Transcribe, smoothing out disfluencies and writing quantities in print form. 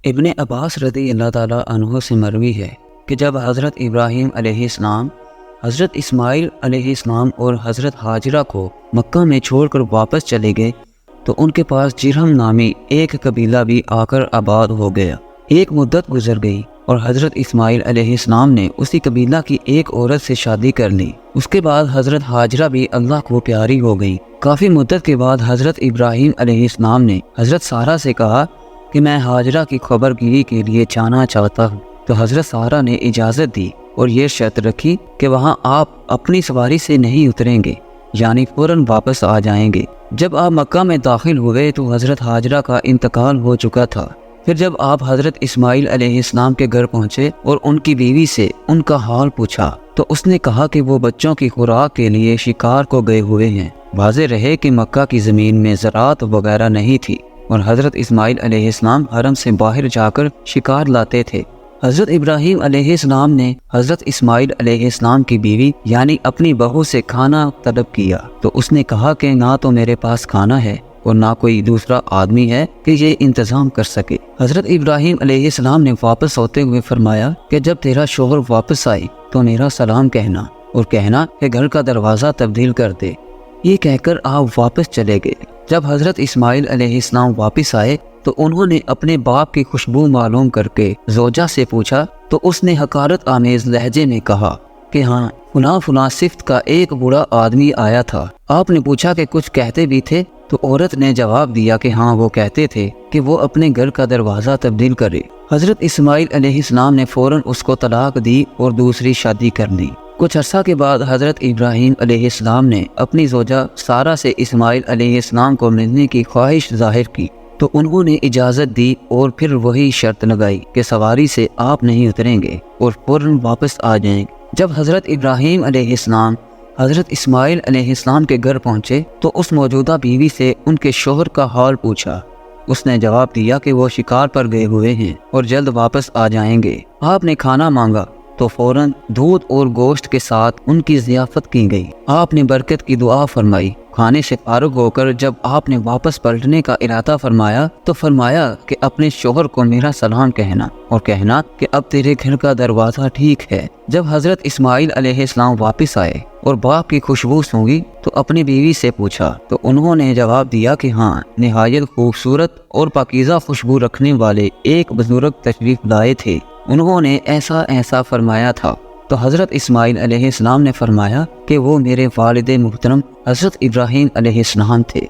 ابن عباس رضی اللہ تعالیٰ عنہ سے مروی ہے کہ جب حضرت ابراہیم علیہ السلام، حضرت اسماعیل علیہ السلام اور حضرت ہاجرہ کو مکہ میں چھوڑ کر واپس چلے گئے تو ان کے پاس جرہم نامی ایک قبیلہ بھی آ کر آباد ہو گیا۔ ایک مدت گزر گئی اور حضرت اسماعیل علیہ السلام نے اسی قبیلہ کی ایک عورت سے شادی کر لی۔ اس کے بعد حضرت ہاجرہ بھی اللہ کو پیاری ہو گئی۔ کافی مدت کے بعد حضرت ابراہیم علیہ السلام نے حضرت سارہ سے کہا کہ میں ہاجرہ کی خبر گیری کے لیے جانا چاہتا ہوں، تو حضرت سارہ نے اجازت دی اور یہ شرط رکھی کہ وہاں آپ اپنی سواری سے نہیں اتریں گے، یعنی فوراً واپس آ جائیں گے۔ جب آپ مکہ میں داخل ہوئے تو حضرت ہاجرہ کا انتقال ہو چکا تھا۔ پھر جب آپ حضرت اسماعیل علیہ السلام کے گھر پہنچے اور ان کی بیوی سے ان کا حال پوچھا تو اس نے کہا کہ وہ بچوں کی خوراک کے لیے شکار کو گئے ہوئے ہیں۔ واضح رہے کہ مکہ کی زمین میں زراعت وغیرہ نہیں تھی اور حضرت اسماعیل علیہ السلام حرم سے باہر جا کر شکار لاتے تھے۔ حضرت ابراہیم علیہ السلام نے حضرت اسماعیل علیہ السلام کی بیوی یعنی اپنی بہو سے کھانا طلب کیا تو اس نے کہا کہ نہ تو میرے پاس کھانا ہے اور نہ کوئی دوسرا آدمی ہے کہ یہ انتظام کر سکے۔ حضرت ابراہیم علیہ السلام نے واپس ہوتے ہوئے فرمایا کہ جب تیرا شوہر واپس آئے تو میرا سلام کہنا اور کہنا کہ گھر کا دروازہ تبدیل کر دے۔ یہ کہہ کر آپ واپس چلے گئے۔ جب حضرت اسماعیل علیہ السلام واپس آئے تو انہوں نے اپنے باپ کی خوشبو معلوم کر کے زوجہ سے پوچھا تو اس نے حقارت آمیز لہجے میں کہا کہ ہاں فلاں صفت کا ایک بوڑھا آدمی آیا تھا۔ آپ نے پوچھا کہ کچھ کہتے بھی تھے تو عورت نے جواب دیا کہ ہاں وہ کہتے تھے کہ وہ اپنے گھر کا دروازہ تبدیل کرے۔ حضرت اسماعیل علیہ السلام نے فوراً اس کو طلاق دی اور دوسری شادی کر لی۔ کچھ عرصہ کے بعد حضرت ابراہیم علیہ السلام نے اپنی زوجہ سارہ سے اسماعیل علیہ السلام کو ملنے کی خواہش ظاہر کی تو انہوں نے اجازت دی اور پھر وہی شرط لگائی کہ سواری سے آپ نہیں اتریں گے اور فوراً واپس آ جائیں گے۔ جب حضرت ابراہیم علیہ السلام حضرت اسماعیل علیہ السلام کے گھر پہنچے تو اس موجودہ بیوی سے ان کے شوہر کا حال پوچھا۔ اس نے جواب دیا کہ وہ شکار پر گئے ہوئے ہیں اور جلد واپس آ جائیں گے۔ آپ نے کھانا مانگا تو فوراً دودھ اور گوشت کے ساتھ ان کی ضیافت کی گئی۔ آپ نے برکت کی دعا فرمائی۔ کھانے سے فارغ ہو کر جب آپ نے واپس پلٹنے کا ارادہ فرمایا تو فرمایا کہ اپنے شوہر کو میرا سلام کہنا اور کہنا کہ اب تیرے گھر کا دروازہ ٹھیک ہے۔ جب حضرت اسماعیل علیہ السلام واپس آئے اور باپ کی خوشبو سونگی تو اپنی بیوی سے پوچھا تو انہوں نے جواب دیا کہ ہاں نہایت خوبصورت اور پاکیزہ خوشبو رکھنے والے ایک بزرگ تشریف لائے تھے، انہوں نے ایسا فرمایا تھا۔ تو حضرت اسماعیل علیہ السلام نے فرمایا کہ وہ میرے والد محترم حضرت ابراہیم علیہ السلام تھے۔